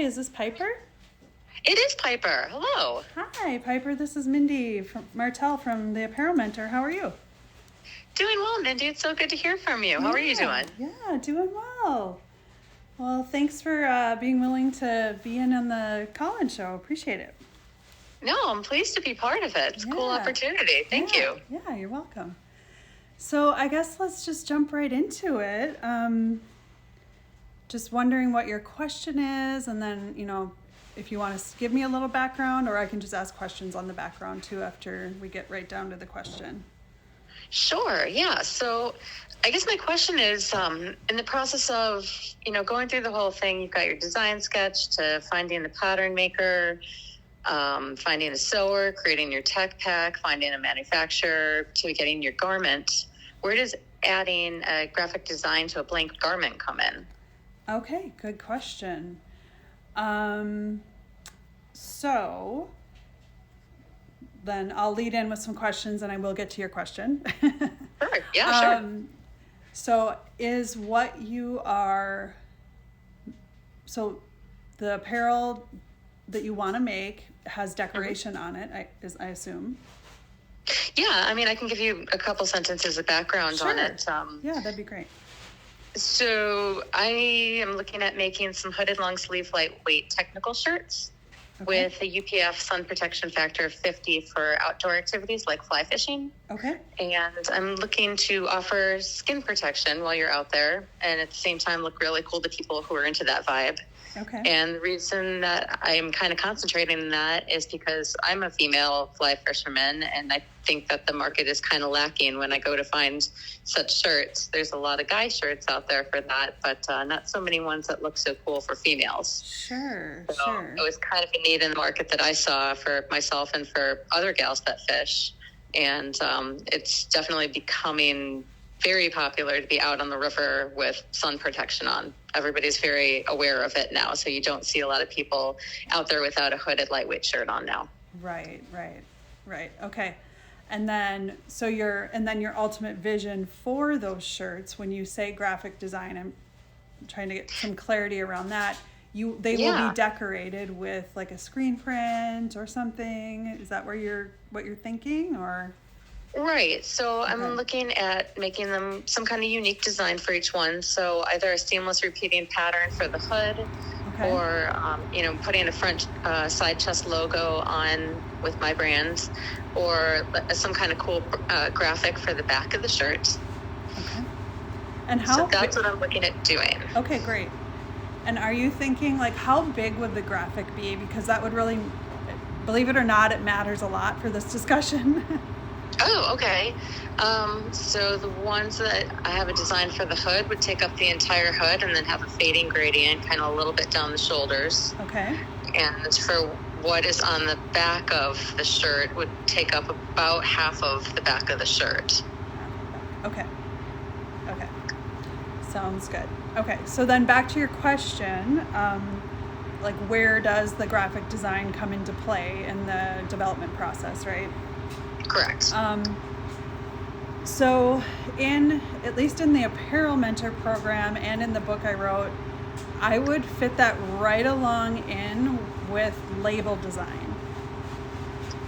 is this Piper? It is Piper. Hello. Hi, Piper. This is Mindy Martell from the Apparel Mentor. How are you? Doing well, Mindy. It's so good to hear from you. How are you doing? Yeah, doing well. Well, thanks for being willing to be in on the call-in show. Appreciate it. No, I'm pleased to be part of it. It's a cool opportunity. Thank you. Yeah, you're welcome. So I guess let's just jump right into it. Just wondering what your question is, and then, if you want to give me a little background, or I can just ask questions on the background too after we get right down to the question. Sure. Yeah. So I guess my question is, in the process of, going through the whole thing, you've got your design sketch to finding the pattern maker, finding a sewer, creating your tech pack, finding a manufacturer, to getting your garment. Where does adding a graphic design to a blank garment come in? Okay, good question. So then I'll lead in with some questions and I will get to your question. Sure. Yeah, sure. So the apparel that you want to make has decoration on it, I assume. Yeah, I can give you a couple sentences of background on it. Yeah, that'd be great. So I am looking at making some hooded long sleeve lightweight technical shirts with a UPF sun protection factor of 50 for outdoor activities like fly fishing. Okay. And I'm looking to offer skin protection while you're out there, and at the same time look really cool to people who are into that vibe. Okay. And the reason that I'm kind of concentrating on that is because I'm a female fly fisherman, and I think that the market is kind of lacking when I go to find such shirts. There's a lot of guy shirts out there for that, but not so many ones that look so cool for females. Sure. It was kind of a need in the market that I saw for myself and for other gals that fish. And it's definitely becoming very popular to be out on the river with sun protection on. Everybody's very aware of it now, so you don't see a lot of people out there without a hooded lightweight shirt on now. Right. Okay. And then your ultimate vision for those shirts, when you say graphic design, I'm trying to get some clarity around that. They will be decorated with like a screen print or something. Is that what you're thinking, or? Right. So I'm looking at making them some kind of unique design for each one. So either a seamless repeating pattern for the hood, or putting a front side chest logo on with my brand, or some kind of cool graphic for the back of the shirt. Okay. And so that's what I'm looking at doing. Okay, great. And are you thinking, like, how big would the graphic be? Because that would really, believe it or not, it matters a lot for this discussion. Oh, okay. So the ones that I have a design for the hood would take up the entire hood and then have a fading gradient kind of a little bit down the shoulders. Okay. And for what is on the back of the shirt would take up about half of the back of the shirt. Okay. Sounds good. Okay, so then back to your question, where does the graphic design come into play in the development process, right? Correct. So at least in the Apparel Mentor program and in the book I wrote, I would fit that right along in with label design.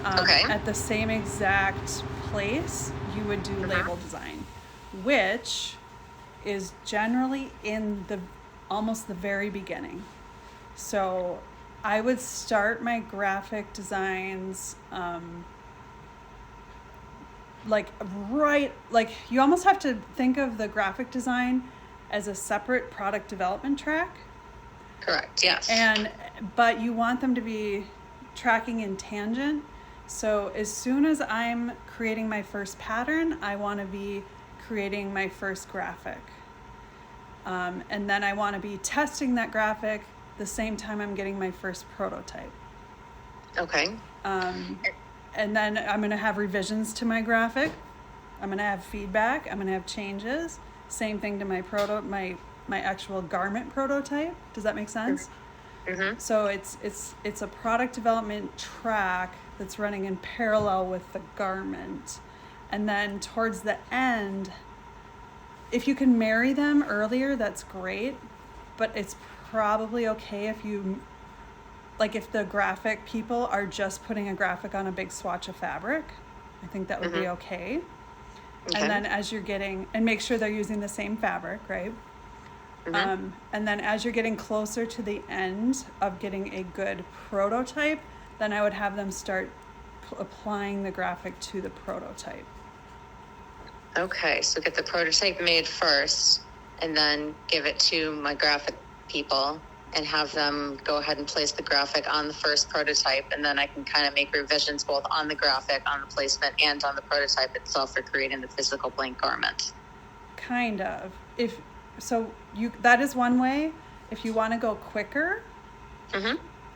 At the same exact place, you would do label design, which is generally in almost the very beginning. So I would start my graphic designs you almost have to think of the graphic design as a separate product development track. Correct, yes. But you want them to be tracking in tangent. So as soon as I'm creating my first pattern, I want to be creating my first graphic. And then I want to be testing that graphic the same time I'm getting my first prototype. Okay. And then I'm going to have revisions to my graphic. I'm going to have feedback. I'm going to have changes. Same thing to my my actual garment prototype. Does that make sense? Mm-hmm. So it's a product development track that's running in parallel with the garment. And then towards the end, if you can marry them earlier, that's great. But it's probably okay if you like if the graphic people are just putting a graphic on a big swatch of fabric, I think that would be okay. And then as you're getting, and make sure they're using the same fabric, right? And then as you're getting closer to the end of getting a good prototype, then I would have them start applying the graphic to the prototype. Okay, so get the prototype made first, and then give it to my graphic people and have them go ahead and place the graphic on the first prototype, and then I can kind of make revisions both on the graphic, on the placement, and on the prototype itself for creating the physical blank garment. Kind of. That is one way. If you want to go quicker,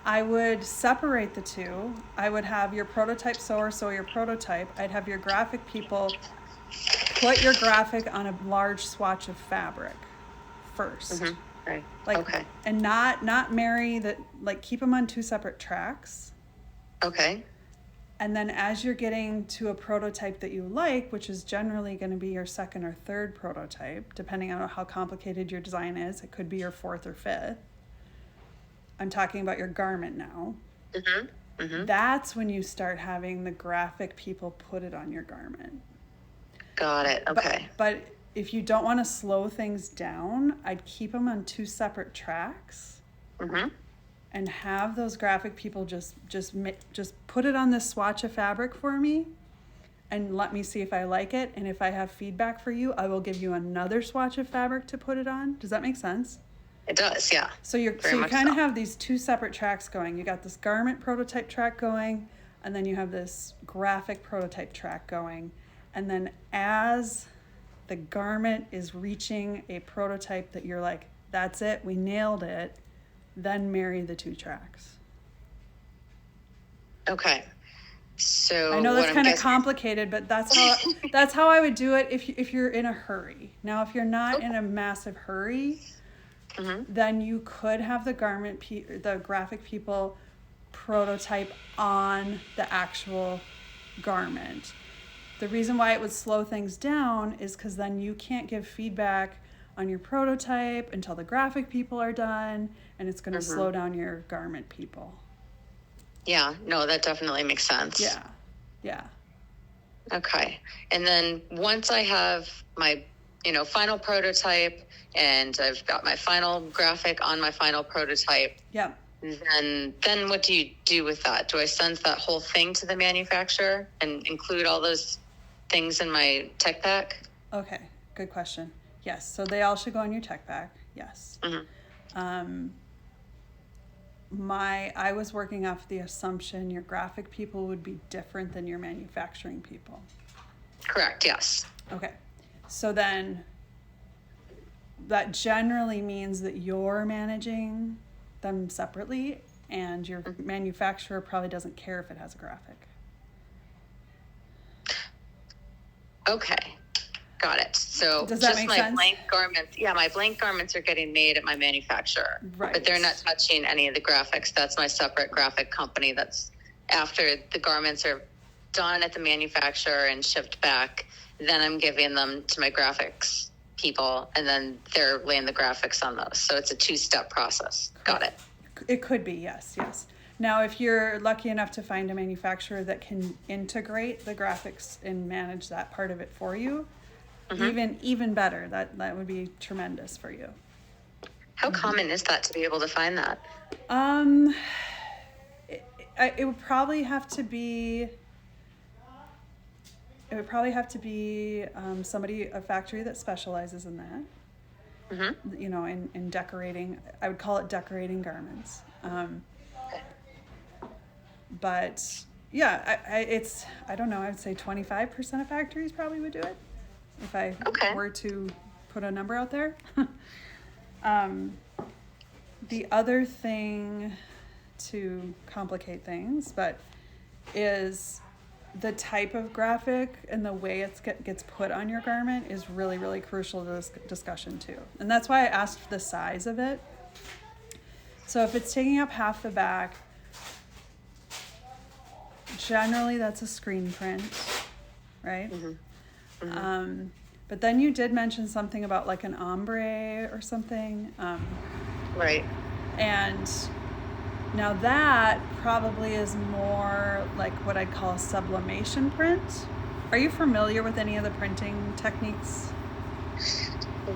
I would separate the two. I would have your prototype sewer sew your prototype. I'd have your graphic people put your graphic on a large swatch of fabric first. Right. Like, and not marry that, like keep them on two separate tracks. Okay. And then as you're getting to a prototype that you like, which is generally going to be your second or third prototype, depending on how complicated your design is, it could be your fourth or fifth. I'm talking about your garment now. That's when you start having the graphic people put it on your garment. Got it. Okay. But if you don't want to slow things down, I'd keep them on two separate tracks. And have those graphic people just put it on this swatch of fabric for me and let me see if I like it. And if I have feedback for you, I will give you another swatch of fabric to put it on. Does that make sense? It does, yeah. So you kind of have these two separate tracks going. You got this garment prototype track going, and then you have this graphic prototype track going. And then as the garment is reaching a prototype that you're like, that's it, we nailed it, then marry the two tracks. Okay. So I know that's kind of complicated, but that's how I would do it if you're in a hurry. Now, if you're not in a massive hurry, then you could have the the graphic people prototype on the actual garment. The reason why it would slow things down is because then you can't give feedback on your prototype until the graphic people are done, and it's going to slow down your garment people. Yeah, no, that definitely makes sense. Yeah. Okay. And then once I have my, final prototype and I've got my final graphic on my final prototype, then what do you do with that? Do I send that whole thing to the manufacturer and include all those things in my tech pack? Okay, good question. Yes, so they all should go in your tech pack. Yes. I was working off the assumption your graphic people would be different than your manufacturing people. Correct, yes. Okay, so then that generally means that you're managing them separately, and your manufacturer probably doesn't care if it has a graphic. Okay. Got it. So does that make sense? Blank garments. Yeah, my blank garments are getting made at my manufacturer. Right. But they're not touching any of the graphics. That's my separate graphic company. That's after the garments are done at the manufacturer and shipped back, then I'm giving them to my graphics people, and then they're laying the graphics on those. So it's a two-step process. Got it. It could be, yes. Now, if you're lucky enough to find a manufacturer that can integrate the graphics and manage that part of it for you, even better. That would be tremendous for you. How common is that to be able to find that? It would probably have to be. A factory that specializes in that. In decorating. I would call it decorating garments. But yeah, I don't know. I would say 25% of factories probably would do it. If I were to put a number out there. The other thing to complicate things, is the type of graphic and the way it gets put on your garment is really, really crucial to this discussion too. And that's why I asked the size of it. So if it's taking up half the back, generally that's a screen print, right? But then you did mention something about an ombre or something. Right. And Now that probably is more like what I'd call a sublimation print. Are you familiar with any of the printing techniques?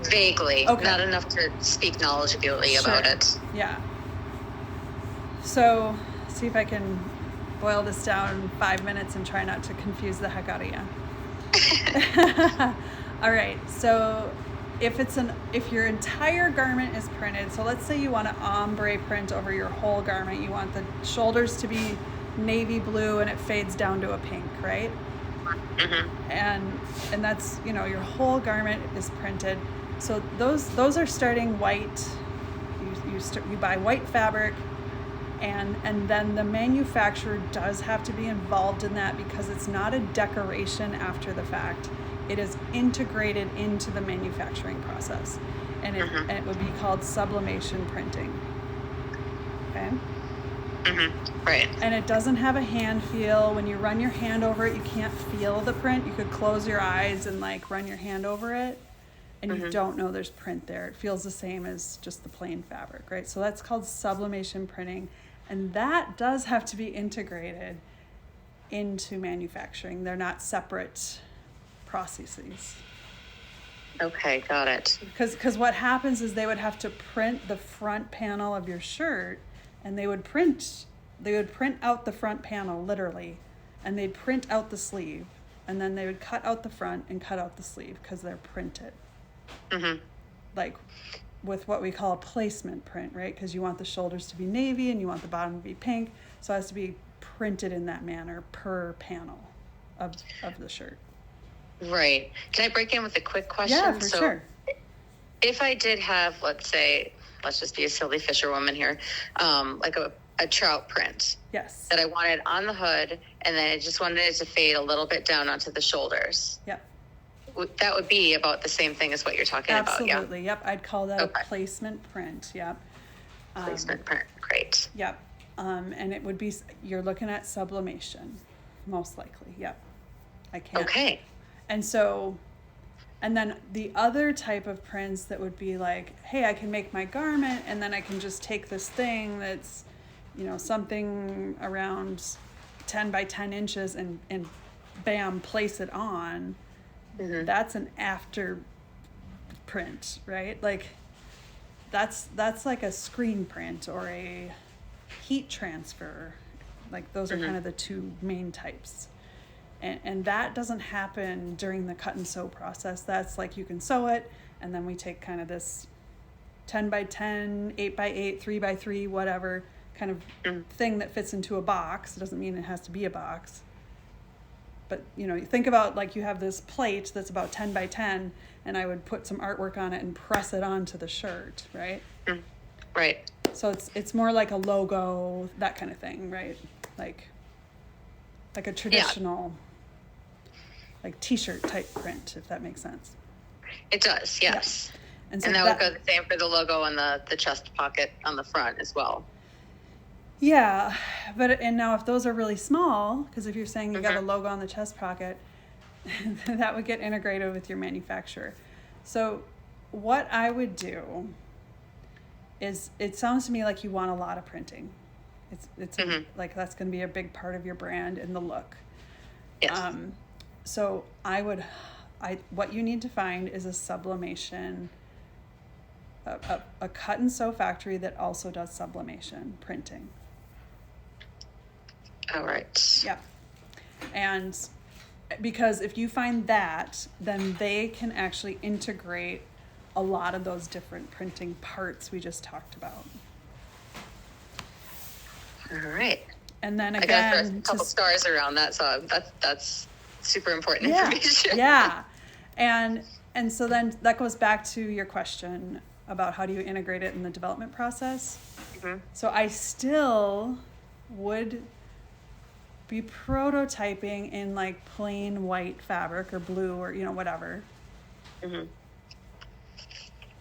Vaguely, Okay. Not enough to speak knowledgeably about it. Yeah. So, see if I can boil this down in 5 minutes and try not to confuse the heck out of you. All right. So, if your entire garment is printed, so let's say you want an ombre print over your whole garment. You want the shoulders to be navy blue and it fades down to a pink, right? Mm-hmm. And that's, your whole garment is printed. So those are starting white. You buy white fabric, and then the manufacturer does have to be involved in that because it's not a decoration after the fact. It is integrated into the manufacturing process, and it would be called sublimation printing. Okay. Mm-hmm. Right. And it doesn't have a hand feel. When you run your hand over it, you can't feel the print. You could close your eyes and run your hand over it, and you don't know there's print there. It feels the same as just the plain fabric, right? So that's called sublimation printing, and that does have to be integrated into manufacturing. They're not separate processes. Okay, got it. Because what happens is they would have to print the front panel of your shirt, and they would print out the front panel literally, and they'd print out the sleeve, and then they would cut out the front and cut out the sleeve because they're printed. Mm-hmm. Like with what we call a placement print, right? Because you want the shoulders to be navy and you want the bottom to be pink, so it has to be printed in that manner per panel of the shirt. Right. Can I break in with a quick question? Yeah, for sure. If I did have, let's just be a silly fisherwoman here, like a trout print. Yes. That I wanted on the hood, and then I just wanted it to fade a little bit down onto the shoulders. Yep. That would be about the same thing as what you're talking about, yeah? Absolutely, yep. I'd call that a placement print, yep. Placement print, great. Yep. And it would be, you're looking at sublimation, most likely, yep. I can't. Okay. And so, and then the other type of prints that would be like, hey, I can make my garment, and then I can just take this thing that's, something around 10 by 10 inches and bam, place it on. Mm-hmm. That's an after print, right? Like that's like a screen print or a heat transfer. Like those are kind of the two main types. And that doesn't happen during the cut and sew process. That's like you can sew it, and then we take kind of this 10 by 10, 8 by 8, 3 by 3, whatever kind of thing that fits into a box. It doesn't mean it has to be a box. But, you think about like you have this plate that's about 10 by 10, and I would put some artwork on it and press it onto the shirt, right? Right. So it's more like a logo, that kind of thing, right? Like a traditional... like t-shirt type print, if that makes sense. It does, yes. Yeah. And that would go the same for the logo and the chest pocket on the front as well. Yeah, and now if those are really small, because if you're saying you got a logo on the chest pocket, that would get integrated with your manufacturer. So what I would do is, it sounds to me like you want a lot of printing. It's like that's going to be a big part of your brand and the look. Yes. So what you need to find is a sublimation, a cut and sew factory that also does sublimation printing. All right. Yeah. And because if you find that, then they can actually integrate a lot of those different printing parts we just talked about. All right. And then again, I got a couple stars around that, so that's super important information. Yeah. And so then that goes back to your question about how do you integrate it in the development process. So I still would be prototyping in like plain white fabric or blue or whatever.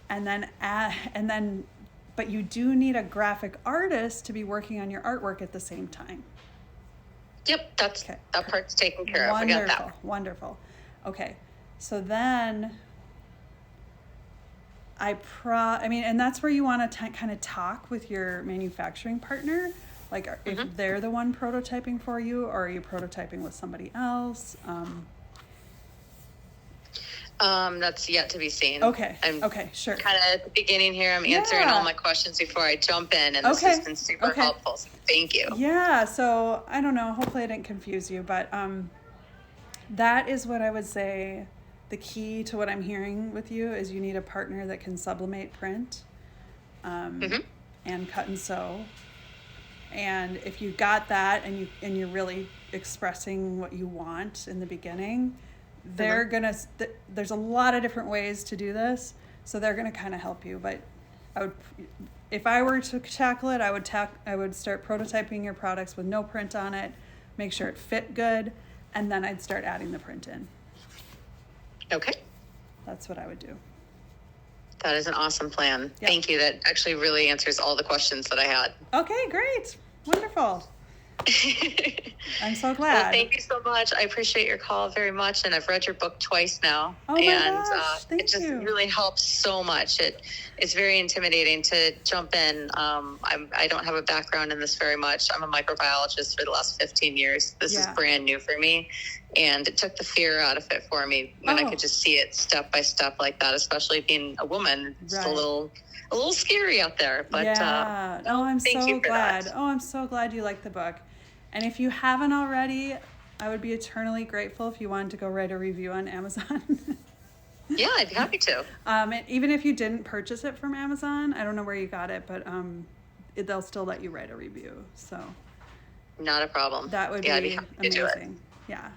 And then but you do need a graphic artist to be working on your artwork at the same time. Yep, that part's taken care of. I got that. Wonderful. Okay, so then and that's where you want to kind of talk with your manufacturing partner Like, if Mm-hmm. they're the one prototyping for you, or are you prototyping with somebody else? That's yet to be seen. Okay. I'm Okay. Sure. kind of at the beginning here. I'm answering Yeah. all my questions before I jump in, and this Okay. has been super Okay. helpful. So thank you. Yeah. So I don't know. Hopefully I didn't confuse you, but that is what I would say. The key to what I'm hearing with you is you need a partner that can sublimate print, Mm-hmm. and cut and sew. And if you got that, and you're really expressing what you want in the beginning, they're gonna. There's a lot of different ways to do this, so they're gonna kind of help you. But I would, if I were to tackle it, I would start prototyping your products with no print on it, make sure it fit good, and then I'd start adding the print in. Okay. That's what I would do. That is an awesome plan. Yeah. Thank you. That actually really answers all the questions that I had. Okay, great, wonderful. I'm so glad. Well, thank you so much. I appreciate your call very much, and I've read your book twice now. Oh my and gosh, thank it just you. really helps so much. It's very intimidating to jump in. I don't have a background in this very much. I'm a microbiologist for the last 15 years. This is brand new for me, and it took the fear out of it for me when I could just see it step by step like that. Especially being a woman, it's a little scary out there. But yeah. I'm thank so you for glad. that. I'm so glad you like the book. And if you haven't already, I would be eternally grateful if you wanted to go write a review on Amazon. Yeah, I'd be happy to. And even if you didn't purchase it from Amazon, I don't know where you got it, but they'll still let you write a review. So not a problem. That would I'd be be happy to do it. amazing. Yeah.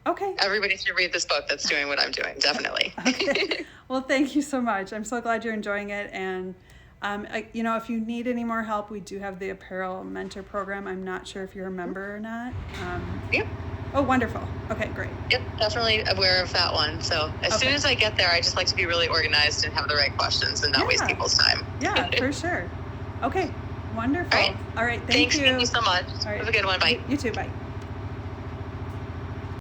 Okay. Everybody should read this book that's doing what I'm doing, definitely. Okay. Well, thank you so much. I'm so glad you're enjoying it. And, if you need any more help, we do have the Apparel Mentor program. I'm not sure if you're a member or not. Yep. Oh, wonderful. Okay, great. Yep, definitely aware of that one. So as soon as I get there, I just like to be really organized and have the right questions and not waste people's time. Yeah, for sure. Okay, wonderful. All right. All right, Thanks. you. Thank you so much. All right. Have a good one. Bye. You too. Bye.